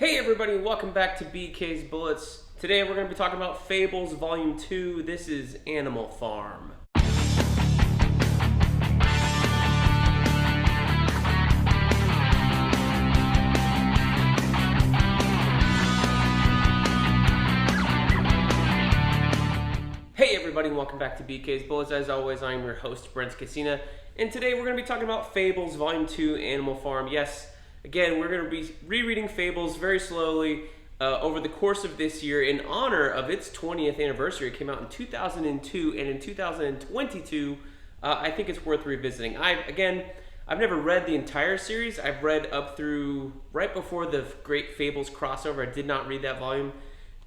Hey everybody, welcome back to BK's Bullets. Today we're going to be talking about Fables Volume 2. This is Animal Farm. Hey everybody, and welcome back to BK's Bullets. As always, I'm your host, Brent, and today we're going to be talking about Fables Volume 2, Animal Farm. Yes, again, we're going to be rereading Fables very slowly over the course of this year in honor of its 20th anniversary. It came out in 2002, and in 2022, I think it's worth revisiting. I've never read the entire series. I've read up through right before the Great Fables crossover. I did not read that volume,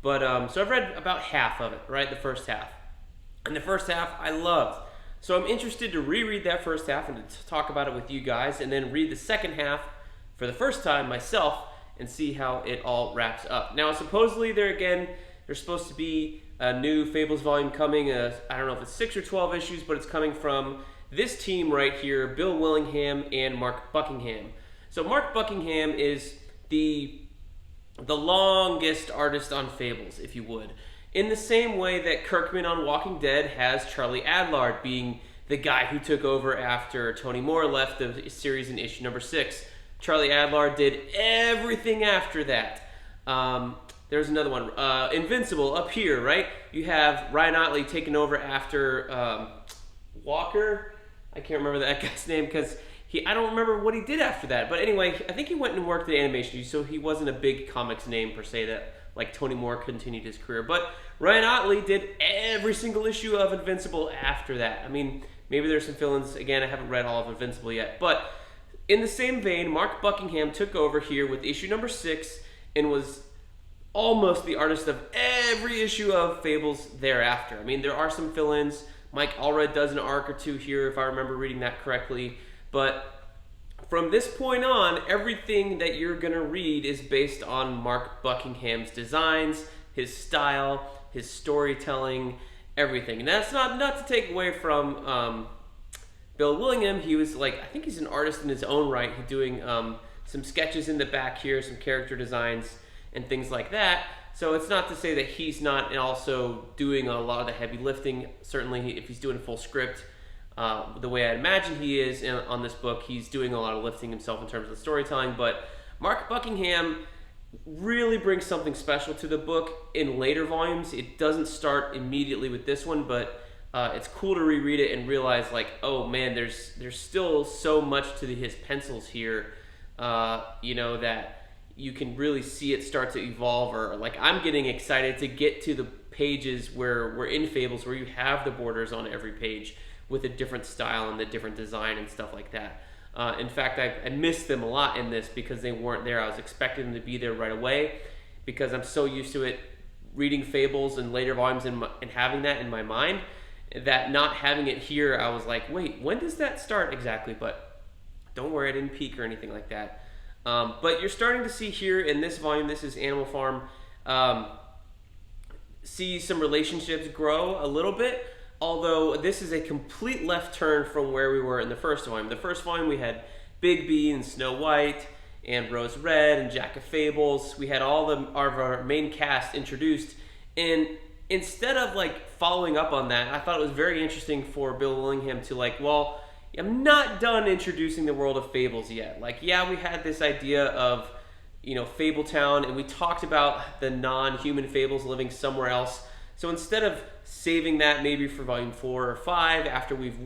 but so I've read about half of it, right, the first half. And the first half I loved. So I'm interested to reread that first half and to talk about it with you guys, and then read the second half for the first time myself and see how it all wraps up. Now, supposedly there's supposed to be a new Fables volume coming. I don't know if it's 6 or 12 issues, but it's coming from this team right here, Bill Willingham and Mark Buckingham. So Mark Buckingham is the longest artist on Fables, if you would. In the same way that Kirkman on Walking Dead has Charlie Adlard being the guy who took over after Tony Moore left the series in issue number 6. Charlie Adlard did everything after that. There's another one, Invincible, up here, right? You have Ryan Ottley taking over after Walker. I can't remember that guy's name because I don't remember what he did after that. But anyway, I think he went and worked at animation, so he wasn't a big comics name per se that like Tony Moore continued his career. But Ryan Ottley did every single issue of Invincible after that. I mean, maybe there's some fill-ins. Again, I haven't read all of Invincible yet. But in the same vein, Mark Buckingham took over here with issue number 6 and was almost the artist of every issue of Fables thereafter. I mean, there are some fill-ins. Mike Allred does an arc or two here, if I remember reading that correctly. But from this point on, everything that you're going to read is based on Mark Buckingham's designs, his style, his storytelling, everything. And that's not to take away from Bill Willingham. He was I think he's an artist in his own right. He's doing some sketches in the back here, some character designs and things like that. So it's not to say that he's not also doing a lot of the heavy lifting. Certainly, if he's doing a full script, the way I imagine he is on this book, he's doing a lot of lifting himself in terms of the storytelling. But Mark Buckingham really brings something special to the book in later volumes. It doesn't start immediately with this one, but it's cool to reread it and realize, oh man, there's still so much to his pencils here, that you can really see it start to evolve. Or I'm getting excited to get to the pages where we're in Fables, where you have the borders on every page with a different style and the different design and stuff like that. In fact, I missed them a lot in this because they weren't there. I was expecting them to be there right away because I'm so used to it reading Fables and later volumes and having that in my mind, that not having it here, I was like, wait, when does that start exactly? But don't worry, I didn't peek or anything like that. But you're starting to see here in this volume, this is Animal Farm, see some relationships grow a little bit. Although this is a complete left turn from where we were in the first volume. The first volume we had Bigby and Snow White and Rose Red and Jack of Fables. We had all of our main cast introduced. And instead of following up on that, I thought it was very interesting for Bill Willingham to I'm not done introducing the world of Fables yet. We had this idea of, Fabletown, and we talked about the non-human Fables living somewhere else. So instead of saving that maybe for volume 4 or 5 after we've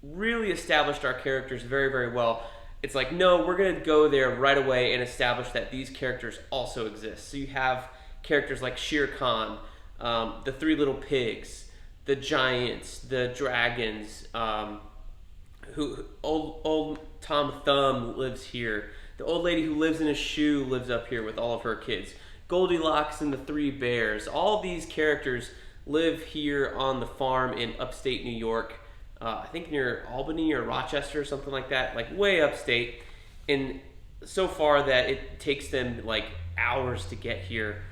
really established our characters very, very well, it's no, we're going to go there right away and establish that these characters also exist. So you have characters like Shere Khan, the 3 Little Pigs, the giants, the dragons, old Tom Thumb lives here. The old lady who lives in a shoe lives up here with all of her kids. Goldilocks and the 3 Bears. All these characters live here on the farm in upstate New York. I think near Albany or Rochester or something like that, way upstate. And so far that it takes them hours to get here.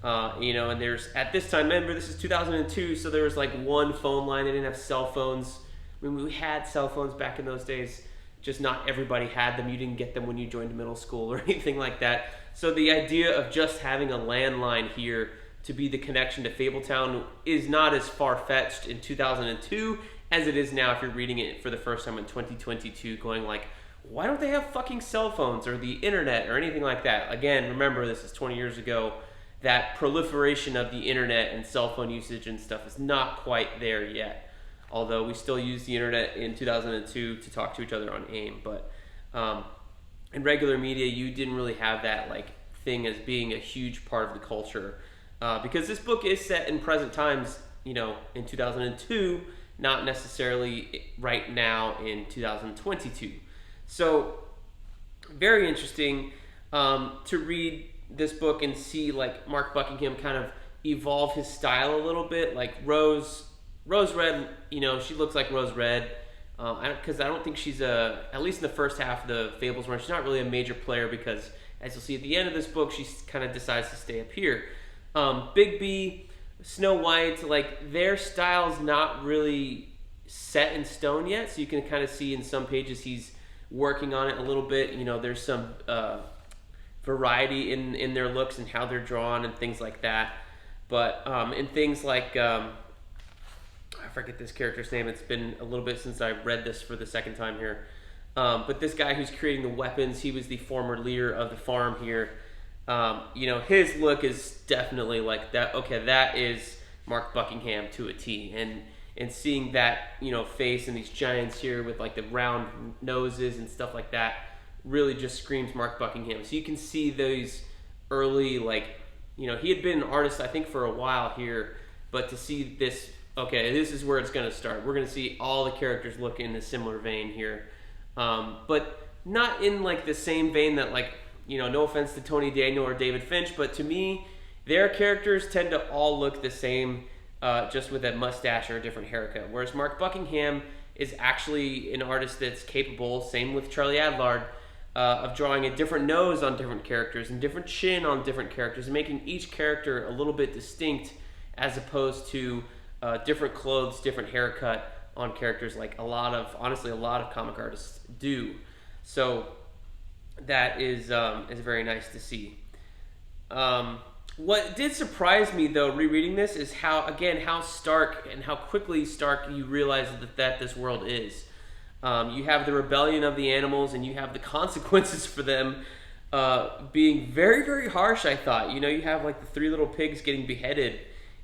And there's, at this time, remember this is 2002, so there was one phone line. They didn't have cell phones. I mean, we had cell phones back in those days. just not everybody had them. You didn't get them when you joined middle school or anything like that. So the idea of just having a landline here to be the connection to Fabletown is not as far-fetched in 2002 as it is now if you're reading it for the first time in 2022, going like, why don't they have fucking cell phones or the internet or anything like that? Again, remember, this is 20 years ago. That proliferation of the internet and cell phone usage and stuff is not quite there yet. Although we still use the internet in 2002 to talk to each other on AIM. But in regular media, you didn't really have that like thing as being a huge part of the culture. Because this book is set in present times, you know, in 2002, not necessarily right now in 2022. So, very interesting to read this book and see like Mark Buckingham kind of evolve his style a little bit. Like Rose Red, you know, she looks like Rose Red. Because I don't think she's at least in the first half of the Fables run, she's not really a major player because, as you'll see at the end of this book, she kind of decides to stay up here. Big B, Snow White, like their style's not really set in stone yet, so you can kind of see in some pages he's working on it a little bit. You know, there's some variety in their looks and how they're drawn and things like that. But in things like, I forget this character's name, it's been a little bit since I read this for the second time here. But this guy who's creating the weapons, he was the former leader of the farm here. You know, his look is definitely like that. Okay, that is Mark Buckingham to a T. And seeing that, you know, face and these giants here with like the round noses and stuff like that really just screams Mark Buckingham. So you can see those early, like, you know, he had been an artist, I think, for a while here, but to see this, okay, this is where it's going to start. We're going to see all the characters look in a similar vein here. But not in like the same vein that, like, you know, no offense to Tony Daniel or David Finch, but to me, their characters tend to all look the same, just with a mustache or a different haircut. Whereas Mark Buckingham is actually an artist that's capable, same with Charlie Adlard, of drawing a different nose on different characters and different chin on different characters and making each character a little bit distinct as opposed to different clothes, different haircut on characters like honestly a lot of comic artists do. So that is very nice to see. What did surprise me, though, rereading this is how stark and how quickly stark you realize that this world is. You have the rebellion of the animals, and you have the consequences for them being very, very harsh, I thought. You know, you have like the 3 little pigs getting beheaded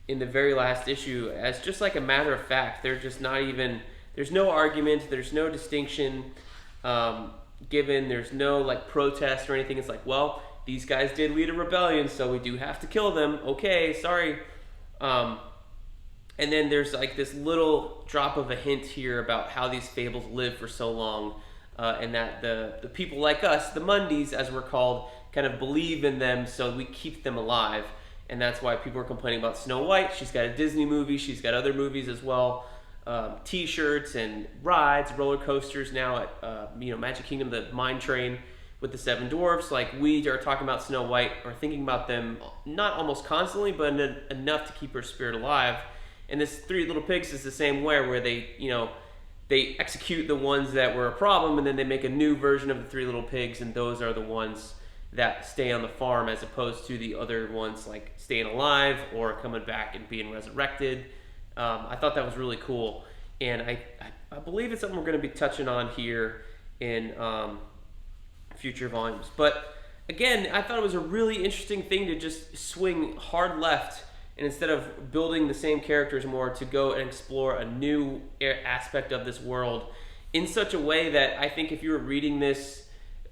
in the very last issue as just like a matter of fact. They're just not even, there's no argument, there's no distinction given, there's no like protest or anything. It's like, well, these guys did lead a rebellion, so we do have to kill them. Okay, sorry. And then there's like this little drop of a hint here about how these fables live for so long, and that the people like us, the Mundies as we're called, kind of believe in them, so we keep them alive. And that's why people are complaining about Snow White. She's got a Disney movie. She's got other movies as well. T-shirts and rides, roller coasters now at Magic Kingdom, the Mine Train with the 7 dwarfs. Like, we are talking about Snow White or thinking about them not almost constantly, but enough to keep her spirit alive. And this 3 Little Pigs is the same way, where they execute the ones that were a problem, and then they make a new version of the 3 Little Pigs, and those are the ones that stay on the farm, as opposed to the other ones like staying alive or coming back and being resurrected. I thought that was really cool, and I believe it's something we're going to be touching on here in future volumes. But again, I thought it was a really interesting thing to just swing hard left, and instead of building the same characters more, to go and explore a new aspect of this world in such a way that I think if you were reading this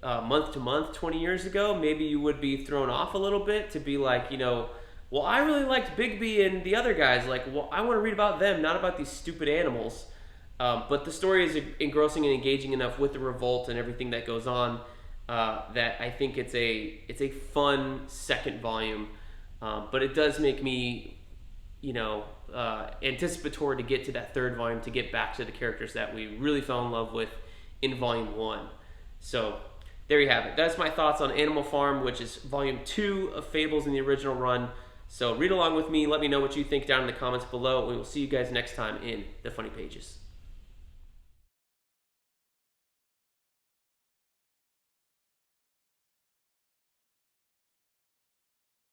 month to month 20 years ago, maybe you would be thrown off a little bit to be like, well, I really liked Bigby and the other guys. Like, well, I want to read about them, not about these stupid animals. But the story is engrossing and engaging enough with the revolt and everything that goes on that I think it's a fun second volume. But it does make me, anticipatory to get to that third volume, to get back to the characters that we really fell in love with in volume 1. So there you have it. That's my thoughts on Animal Farm, which is volume 2 of Fables in the original run. So read along with me. Let me know what you think down in the comments below. We will see you guys next time in the Funny Pages.